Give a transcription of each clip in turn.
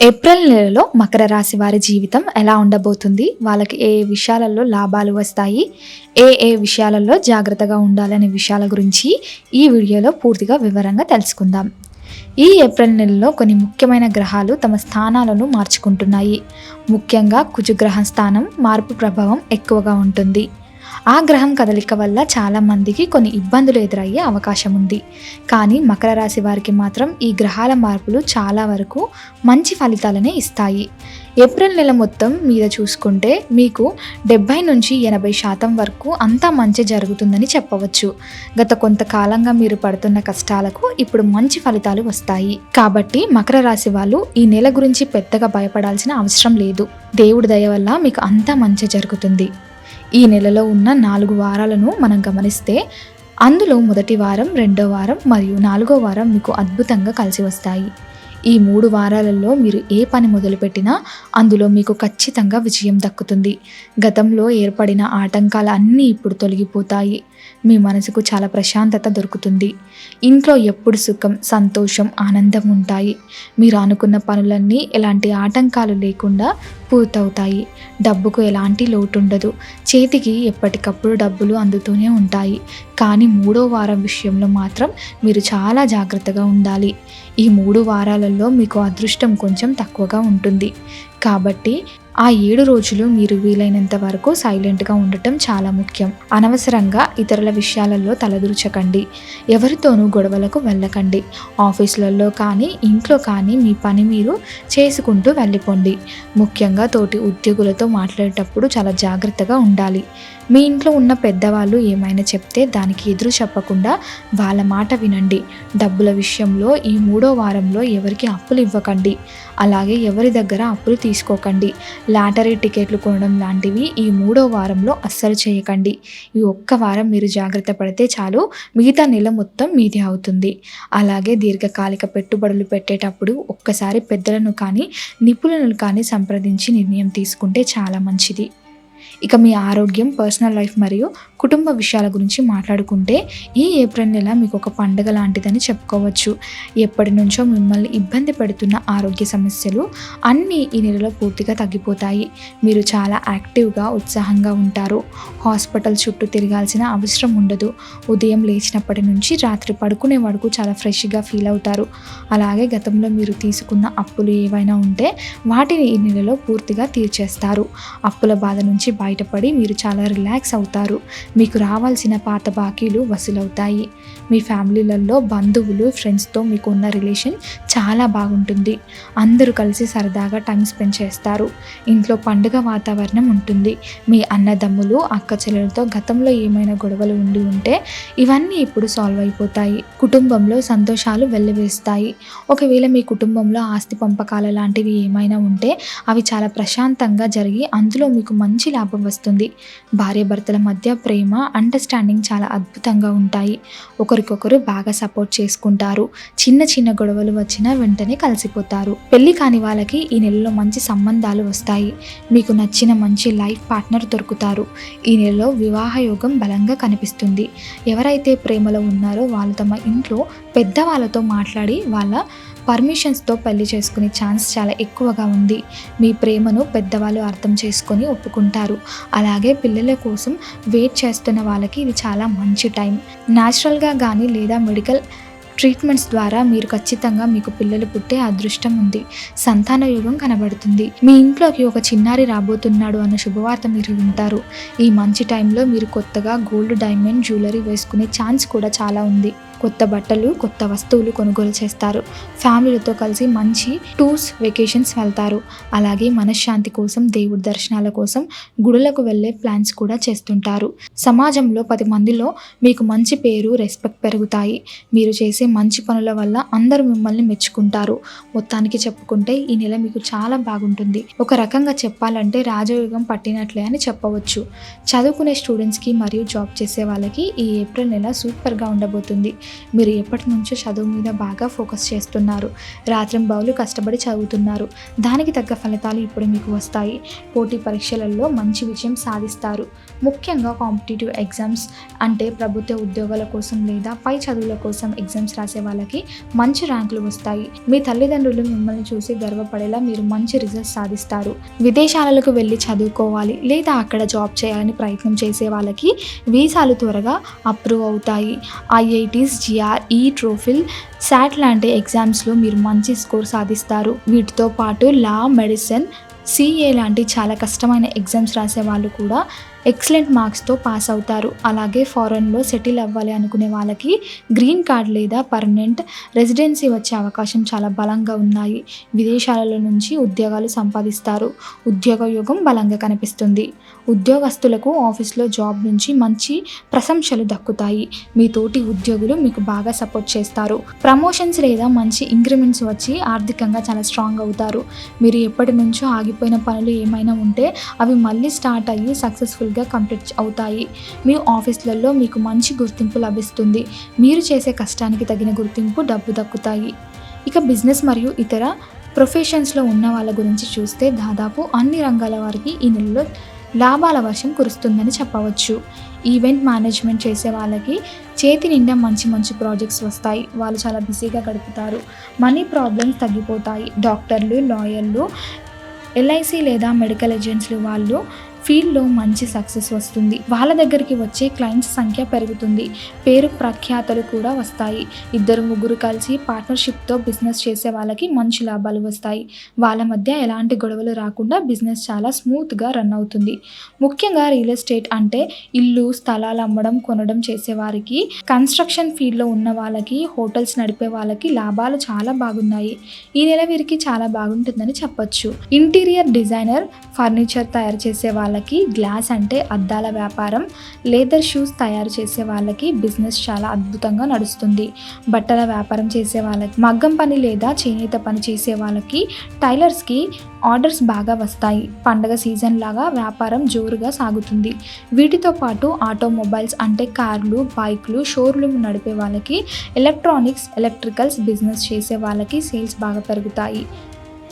April నెలలో మకర రాశి వారి జీవితం ఎలా ఉండబోతుంది, వాళ్ళకి ఏ విషయాలలో లాభాలు వస్తాయి, ఏ విషయాలలో జాగ్రత్తగా ఉండాలనే విషయాల గురించి ఈ వీడియోలో పూర్తిగా వివరంగా తెలుసుకుందాం. ఈ ఏప్రిల్ నెలలో కొన్ని ముఖ్యమైన గ్రహాలు తమ స్థానాలను మార్చుకుంటున్నాయి. ముఖ్యంగా కుజగ్రహ స్థానం మార్పు ప్రభావం ఎక్కువగా ఉంటుంది. ఆ గ్రహం కదలిక వల్ల చాలామందికి కొన్ని ఇబ్బందులు ఎదురయ్యే అవకాశం ఉంది. కానీ మకర రాశి వారికి మాత్రం ఈ గ్రహాల మార్పులు చాలా వరకు మంచి ఫలితాలనే ఇస్తాయి. ఏప్రిల్ నెల మొత్తం మీద చూసుకుంటే మీకు 70 నుంచి 80% వరకు అంతా మంచి జరుగుతుందని చెప్పవచ్చు. గత కొంతకాలంగా మీరు పడుతున్న కష్టాలకు ఇప్పుడు మంచి ఫలితాలు వస్తాయి. కాబట్టి మకర రాశి వాళ్ళు ఈ నెల గురించి పెద్దగా భయపడాల్సిన అవసరం లేదు. దేవుడి దయ వల్ల మీకు అంతా మంచి జరుగుతుంది. ఈ నెలలో ఉన్న 4 వారాలను మనం గమనిస్తే అందులో మొదటి వారం, రెండో వారం మరియు 4వ వారం మీకు అద్భుతంగా కలిసి వస్తాయి. ఈ 3 వారాలలో మీరు ఏ పని మొదలుపెట్టినా అందులో మీకు ఖచ్చితంగా విజయం దక్కుతుంది. గతంలో ఏర్పడిన ఆటంకాలు అన్నీ ఇప్పుడు తొలగిపోతాయి. మీ మనసుకు చాలా ప్రశాంతత దొరుకుతుంది. ఇంట్లో ఎప్పుడు సుఖం, సంతోషం, ఆనందం ఉంటాయి. మీరు అనుకున్న పనులన్నీ ఎలాంటి ఆటంకాలు లేకుండా పూర్తవుతాయి. డబ్బుకు ఎలాంటి లోటు ఉండదు. చేతికి ఎప్పటికప్పుడు డబ్బులు అందుతూనే ఉంటాయి. కానీ 3వ వారం విషయంలో మాత్రం మీరు చాలా జాగ్రత్తగా ఉండాలి. ఈ 3 వారాలలో మీకు అదృష్టం కొంచెం తక్కువగా ఉంటుంది. కాబట్టి ఆ 7 రోజులు మీరు వీలైనంత వరకు సైలెంట్గా ఉండటం చాలా ముఖ్యం. అనవసరంగా ఇతరుల విషయాలలో తలదూర్చకండి. ఎవరితోనూ గొడవలకు వెళ్ళకండి. ఆఫీసులలో కానీ ఇంట్లో కానీ మీ పని మీరు చేసుకుంటూ వెళ్ళిపోండి. ముఖ్యంగా తోటి ఉద్యోగులతో మాట్లాడేటప్పుడు చాలా జాగ్రత్తగా ఉండాలి. మీ ఇంట్లో ఉన్న పెద్దవాళ్ళు ఏమైనా చెప్తే దానికి ఎదురు చెప్పకుండా వాళ్ళ మాట వినండి. డబ్బుల విషయంలో ఈ 3వ వారంలో ఎవరికి అప్పులు ఇవ్వకండి. అలాగే ఎవరి దగ్గర అప్పులు తీసుకోకండి. లాటరీ టికెట్లు కొనడం లాంటివి ఈ 3వ వారంలో అస్సలు చేయకండి. ఈ ఒక్క వారం మీరు జాగ్రత్త పడితే చాలు, మిగతా నెల మొత్తం మీదే అవుతుంది. అలాగే దీర్ఘకాలిక పెట్టుబడులు పెట్టేటప్పుడు ఒక్కసారి పెద్దలను కానీ నిపుణులను కానీ సంప్రదించి నిర్ణయం తీసుకుంటే చాలా మంచిది. ఇక మీ ఆరోగ్యం, పర్సనల్ లైఫ్ మరియు కుటుంబ విషయాల గురించి మాట్లాడుకుంటే ఈ ఏప్రిల్ నెల మీకు ఒక పండుగ లాంటిదని చెప్పుకోవచ్చు. ఎప్పటి నుంచో మిమ్మల్ని ఇబ్బంది పెడుతున్న ఆరోగ్య సమస్యలు అన్నీ ఈ నెలలో పూర్తిగా తగ్గిపోతాయి. మీరు చాలా యాక్టివ్గా, ఉత్సాహంగా ఉంటారు. హాస్పిటల్ చుట్టూ తిరగాల్సిన అవసరం ఉండదు. ఉదయం లేచినప్పటి నుంచి రాత్రి పడుకునే వరకు చాలా ఫ్రెష్గా ఫీల్ అవుతారు. అలాగే గతంలో మీరు తీసుకున్న అప్పులు ఏవైనా ఉంటే వాటిని ఈ నెలలో పూర్తిగా తీర్చేస్తారు. అప్పుల బాధ నుంచి బయటపడి మీరు చాలా రిలాక్స్ అవుతారు. మీకు రావాల్సిన పాత బాకీలు వసూలవుతాయి. మీ ఫ్యామిలీలలో బంధువులు, ఫ్రెండ్స్తో మీకు ఉన్న రిలేషన్ చాలా బాగుంటుంది. అందరూ కలిసి సరదాగా టైం స్పెండ్ చేస్తారు. ఇంట్లో పండుగ వాతావరణం ఉంటుంది. మీ అన్నదమ్ములు, అక్క చెల్లెలతో గతంలో ఏమైనా గొడవలు ఉంటే ఇవన్నీ ఇప్పుడు సాల్వ్ అయిపోతాయి. కుటుంబంలో సంతోషాలు వెల్లివిరుస్తాయి. ఒకవేళ మీ కుటుంబంలో ఆస్తి పంపకాల లాంటివి ఏమైనా ఉంటే అవి చాలా ప్రశాంతంగా జరిగి అందులో మీకు మంచి లాభం వస్తుంది. భార్యాభర్తల మధ్య ప్రేమ, అండర్స్టాండింగ్ చాలా అద్భుతంగా ఉంటాయి. ఒకరికొకరు బాగా సపోర్ట్ చేసుకుంటారు. చిన్న చిన్న గొడవలు వచ్చినా వెంటనే కలిసిపోతారు. పెళ్లి కాని వాళ్ళకి ఈ నెలలో మంచి సంబంధాలు వస్తాయి. మీకు నచ్చిన మంచి లైఫ్ పార్ట్నర్ దొరుకుతారు. ఈ నెలలో వివాహ యోగం బలంగా కనిపిస్తుంది. ఎవరైతే ప్రేమలో ఉన్నారో వాళ్ళు తమ ఇంట్లో పెద్దవాళ్ళతో మాట్లాడి వాళ్ళ పర్మిషన్స్తో పెళ్లి చేసుకునే ఛాన్స్ చాలా ఎక్కువగా ఉంది. మీ ప్రేమను పెద్దవాళ్ళు అర్థం చేసుకొని ఒప్పుకుంటారు. అలాగే పిల్లల కోసం వెయిట్ చేస్తున్న వాళ్ళకి ఇది చాలా మంచి టైం. న్యాచురల్గా కానీ లేదా మెడికల్ ట్రీట్మెంట్స్ ద్వారా మీరు ఖచ్చితంగా మీకు పిల్లలు పుట్టే అదృష్టం ఉంది. సంతాన యోగం కనబడుతుంది. మీ ఇంట్లోకి ఒక చిన్నారి రాబోతున్నాడు అన్న శుభవార్త మీరు వింటారు. ఈ మంచి టైంలో మీరు కొత్తగా గోల్డ్, డైమండ్ జ్యువెలరీ వేసుకునే ఛాన్స్ కూడా చాలా ఉంది. కొత్త బట్టలు, కొత్త వస్తువులు కొనుగోలు చేస్తారు. ఫ్యామిలీలతో కలిసి మంచి టూర్స్, వెకేషన్స్ వెళ్తారు. అలాగే మనశ్శాంతి కోసం, దేవుడి దర్శనాల కోసం గుడులకు వెళ్ళే ప్లాన్స్ కూడా చేస్తుంటారు. సమాజంలో 10 మందిలో మీకు మంచి పేరు, రెస్పెక్ట్ పెరుగుతాయి. మీరు చేసే మంచి పనుల వల్ల అందరూ మిమ్మల్ని మెచ్చుకుంటారు. మొత్తానికి చెప్పుకుంటే ఈ నెల మీకు చాలా బాగుంటుంది. ఒక రకంగా చెప్పాలంటే రాజయోగం పట్టినట్లే అని చెప్పవచ్చు. చదువుకునే స్టూడెంట్స్కి మరియు జాబ్ చేసే వాళ్ళకి ఈ ఏప్రిల్ నెల సూపర్గా ఉండబోతుంది. మీరు ఎప్పటి నుంచో చదువు మీద బాగా ఫోకస్ చేస్తున్నారు. రాత్రింబవళ్ళు కష్టపడి చదువుతున్నారు. దానికి తగ్గ ఫలితాలు ఇప్పుడు మీకు వస్తాయి. పోటీ పరీక్షలలో మంచి విజయం సాధిస్తారు. ముఖ్యంగా కాంపిటేటివ్ ఎగ్జామ్స్ అంటే ప్రభుత్వ ఉద్యోగాల కోసం లేదా పై చదువుల కోసం ఎగ్జామ్స్ రాసే వాళ్ళకి మంచి ర్యాంకులు వస్తాయి. మీ తల్లిదండ్రులు మిమ్మల్ని చూసి గర్వపడేలా మీరు మంచి రిజల్ట్స్ సాధిస్తారు. విదేశాలకు వెళ్ళి చదువుకోవాలి లేదా అక్కడ జాబ్ చేయాలని ప్రయత్నం చేసే వాళ్ళకి వీసాలు త్వరగా అప్రూవ్ అవుతాయి. ఐఐటీస్, జిఆర్ఈ, ట్రోఫిల్, శాట్ లాంటి ఎగ్జామ్స్లో మీరు మంచి స్కోర్ సాధిస్తారు. వీటితో పాటు లా, మెడిసిన్, సిఏ లాంటి చాలా కష్టమైన ఎగ్జామ్స్ రాసే వాళ్ళు కూడా ఎక్సలెంట్ మార్క్స్తో పాస్ అవుతారు. అలాగే ఫారెన్లో సెటిల్ అవ్వాలి అనుకునే వాళ్ళకి గ్రీన్ కార్డ్ లేదా పర్మనెంట్ రెసిడెన్సీ వచ్చే అవకాశం చాలా బలంగా ఉన్నాయి. విదేశాలలో నుంచి ఉద్యోగాలు సంపాదిస్తారు. ఉద్యోగ యోగం బలంగా కనిపిస్తుంది. ఉద్యోగస్తులకు ఆఫీస్లో జాబ్ నుంచి మంచి ప్రశంసలు దక్కుతాయి. మీ తోటి ఉద్యోగులు మీకు బాగా సపోర్ట్ చేస్తారు. ప్రమోషన్స్ లేదా మంచి ఇంక్రిమెంట్స్ వచ్చి ఆర్థికంగా చాలా స్ట్రాంగ్ అవుతారు. మీరు ఎప్పటి నుంచో ఆగిపోయిన పనులు ఏమైనా ఉంటే అవి మళ్ళీ స్టార్ట్ అయ్యి సక్సెస్ఫుల్గా కంప్లీట్ అవుతాయి. మీ ఆఫీసులలో మీకు మంచి గుర్తింపు లభిస్తుంది. మీరు చేసే కష్టానికి తగిన గుర్తింపు, డబ్బు దక్కుతాయి. ఇక బిజినెస్ మరియు ఇతర ప్రొఫెషన్స్లో ఉన్న వాళ్ళ గురించి చూస్తే దాదాపు అన్ని రంగాల వారికి ఈ నెలలో లాభాల వర్షం కురుస్తుందని చెప్పవచ్చు. ఈవెంట్ మేనేజ్మెంట్ చేసే వాళ్ళకి చేతి నిండా మంచి మంచి ప్రాజెక్ట్స్ వస్తాయి. వాళ్ళు చాలా బిజీగా గడుపుతారు. మనీ ప్రాబ్లమ్స్ తగ్గిపోతాయి. డాక్టర్లు, లాయర్లు, ఎల్ఐసి లేదా మెడికల్ ఏజెంట్స్లు వాళ్ళు ఫీల్డ్లో మంచి సక్సెస్ వస్తుంది. వాళ్ళ దగ్గరికి వచ్చే క్లయింట్స్ సంఖ్య పెరుగుతుంది. పేరు ప్రఖ్యాతలు కూడా వస్తాయి. 2-3 కలిసి పార్ట్నర్షిప్తో బిజినెస్ చేసే వాళ్ళకి మంచి లాభాలు వస్తాయి. వాళ్ళ మధ్య ఎలాంటి గొడవలు రాకుండా బిజినెస్ చాలా స్మూత్గా రన్ అవుతుంది. ముఖ్యంగా రియల్ ఎస్టేట్ అంటే ఇల్లు, స్థలాలు అమ్మడం, కొనడం చేసేవారికి, కన్స్ట్రక్షన్ ఫీల్డ్లో ఉన్న వాళ్ళకి, హోటల్స్ నడిపే వాళ్ళకి లాభాలు చాలా బాగున్నాయి. ఈ నెల వీరికి చాలా బాగుంటుందని చెప్పొచ్చు. ఇంటీరియర్ డిజైనర్, ఫర్నిచర్ తయారు చేసే వాళ్ళకి, గ్లాస్ అంటే అద్దాల వ్యాపారం, లెదర్ షూస్ తయారు చేసే వాళ్ళకి బిజినెస్ చాలా అద్భుతంగా నడుస్తుంది. బట్టల వ్యాపారం చేసే వాళ్ళకి, మగ్గం పని లేదా చేనేత పని చేసే వాళ్ళకి, టైలర్స్కి ఆర్డర్స్ బాగా వస్తాయి. పండగ సీజన్ లాగా వ్యాపారం జోరుగా సాగుతుంది. వీటితో పాటు ఆటోమొబైల్స్ అంటే కార్లు, బైక్లు, షోరూమ్ నడిపే వాళ్ళకి, ఎలక్ట్రానిక్స్, ఎలక్ట్రికల్స్ బిజినెస్ చేసే వాళ్ళకి సేల్స్ బాగా పెరుగుతాయి.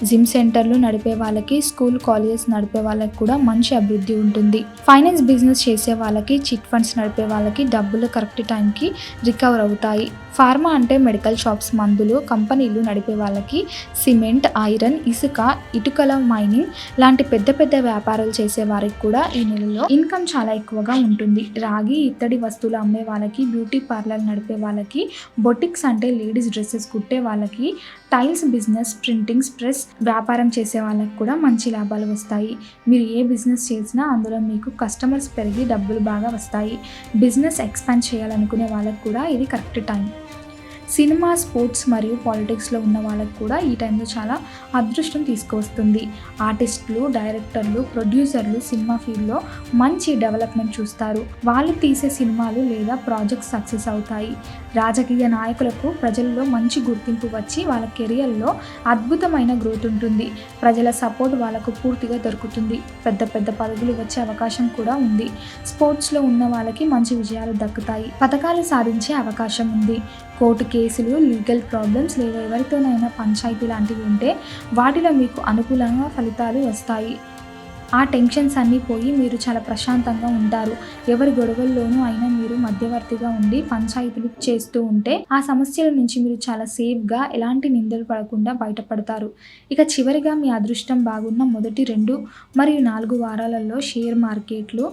జిమ్ సెంటర్లు నడిపే వాళ్ళకి, స్కూల్, కాలేజెస్ నడిపే వాళ్ళకి కూడా మంచి అభివృద్ధి ఉంటుంది. ఫైనాన్స్ బిజినెస్ చేసే వాళ్ళకి, చిట్ ఫండ్స్ నడిపే వాళ్ళకి డబ్బులు కరెక్ట్ టైంకి రికవర్ అవుతాయి. ఫార్మా అంటే మెడికల్ షాప్స్, మందులు కంపెనీలు నడిపే వాళ్ళకి, సిమెంట్, ఐరన్, ఇసుక, ఇటుకల మైనింగ్ లాంటి పెద్ద పెద్ద వ్యాపారాలు చేసే వారికి కూడా ఈ నెలలో ఇన్కమ్ చాలా ఎక్కువగా ఉంటుంది. రాగి, ఇత్తడి వస్తువులు అమ్మే వాళ్ళకి, బ్యూటీ పార్లర్ నడిపే వాళ్ళకి, బొటిక్స్ అంటే లేడీస్ డ్రెస్సెస్ కుట్టే వాళ్ళకి, టైల్స్ బిజినెస్, ప్రింటింగ్స్ ప్రెస్ వ్యాపారం చేసే వాళ్ళకి కూడా మంచి లాభాలు వస్తాయి. మీరు ఏ బిజినెస్ చేసినా అందులో మీకు కస్టమర్స్ పెరిగి డబ్బులు బాగా వస్తాయి. బిజినెస్ ఎక్స్పాండ్ చేయాలనుకునే వాళ్ళకి కూడా ఇది కరెక్ట్ టైం. సినిమా, స్పోర్ట్స్ మరియు పాలిటిక్స్లో ఉన్న వాళ్ళకి కూడా ఈ టైంలో చాలా అదృష్టం తీసుకువస్తుంది. ఆర్టిస్టులు, డైరెక్టర్లు, ప్రొడ్యూసర్లు సినిమా ఫీల్డ్లో మంచి డెవలప్మెంట్ చూస్తారు. వాళ్ళు తీసే సినిమాలు లేదా ప్రాజెక్ట్స్ సక్సెస్ అవుతాయి. రాజకీయ నాయకులకు ప్రజల్లో మంచి గుర్తింపు వచ్చి వాళ్ళ కెరియర్లో అద్భుతమైన గ్రోత్ ఉంటుంది. ప్రజల సపోర్ట్ వాళ్ళకు పూర్తిగా దొరుకుతుంది. పెద్ద పెద్ద పదవులు వచ్చే అవకాశం కూడా ఉంది. స్పోర్ట్స్లో ఉన్న వాళ్ళకి మంచి విజయాలు దక్కుతాయి. పథకాలు సాధించే అవకాశం ఉంది. కోర్టు కేసులు, లీగల్ ప్రాబ్లమ్స్ లేదా ఎవరితోనైనా పంచాయతీ లాంటివి ఉంటే వాటిలో మీకు అనుకూలంగా ఫలితాలు వస్తాయి. ఆ టెన్షన్స్ అన్నీ పోయి మీరు చాలా ప్రశాంతంగా ఉంటారు. ఎవరి గొడవల్లోనూ అయినా మీరు మధ్యవర్తిగా ఉండి పంచాయతీలు చేస్తూ ఉంటే ఆ సమస్యల నుంచి మీరు చాలా సేఫ్గా, ఎలాంటి నిందలు పడకుండా బయటపడతారు. ఇక చివరిగా మీ అదృష్టం బాగున్న మొదటి 2 మరియు 4 వారాలలో షేర్ మార్కెట్లు,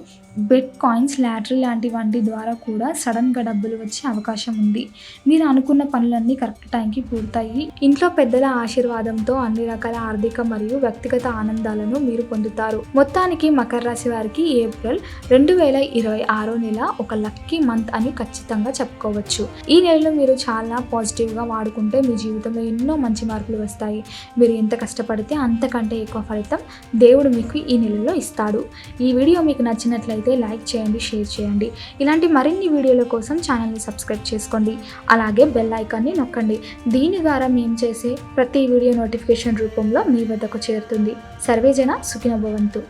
బిట్ కాయిన్స్, లాటరీ లాంటి వాటి ద్వారా కూడా సడన్గా డబ్బులు వచ్చే అవకాశం ఉంది. మీరు అనుకున్న పనులన్నీ కరెక్ట్ టైంకి పూర్తయి ఇంట్లో పెద్దల ఆశీర్వాదంతో అన్ని రకాల ఆర్థిక మరియు వ్యక్తిగత ఆనందాలను మీరు పొందుతారు. మొత్తానికి మకర రాశి వారికి ఏప్రిల్ 2026 నెల ఒక లక్కీ మంత్ అని ఖచ్చితంగా చెప్పుకోవచ్చు. ఈ నెలలో మీరు చాలా పాజిటివ్గా వాడుకుంటే మీ జీవితంలో ఎన్నో మంచి మార్పులు వస్తాయి. మీరు ఎంత కష్టపడితే అంతకంటే ఎక్కువ ఫలితం దేవుడు మీకు ఈ నెలలో ఇస్తాడు. ఈ వీడియో మీకు నచ్చినట్లయితే లైక్ చేయండి, షేర్ చేయండి. ఇలాంటి మరిన్ని వీడియోల కోసం ఛానల్ని సబ్స్క్రైబ్ చేసుకోండి. అలాగే బెల్ ఐకాన్ని నొక్కండి. దీని ద్వారా మేము చేసే ప్రతి వీడియో నోటిఫికేషన్ రూపంలో మీ వద్దకు చేరుతుంది. సర్వేజన సుఖినో భవంతు.